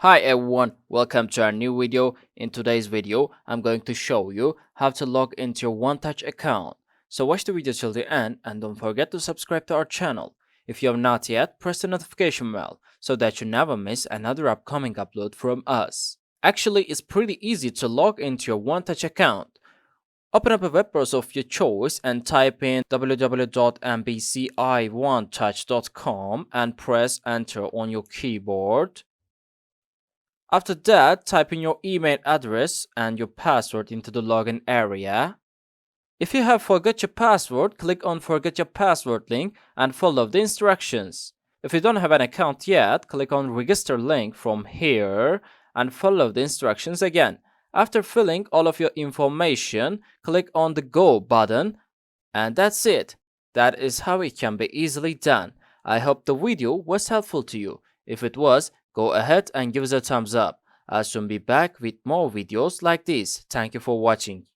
Hi everyone, welcome to our new video. In today's video, I'm going to show you how to log into your OneTouch account. So watch the video till the end and don't forget to subscribe to our channel. If you have not yet, press the notification bell so that you never miss another upcoming upload from us. Actually, it's pretty easy to log into your OneTouch account. Open up a web browser of your choice and type in www.mbci1Touch.com and press enter on your keyboard. After that, type in your email address and your password into the login area. If you have forgot your password, click on Forget Your Password link and follow the instructions. If you don't have an account yet, click on Register link from here and follow the instructions again. After filling all of your information, click on the Go button, and that's it. That is how it can be easily done. I hope the video was helpful to you. If it was, go ahead and give us a thumbs up. I'll soon be back with more videos like this. Thank you for watching.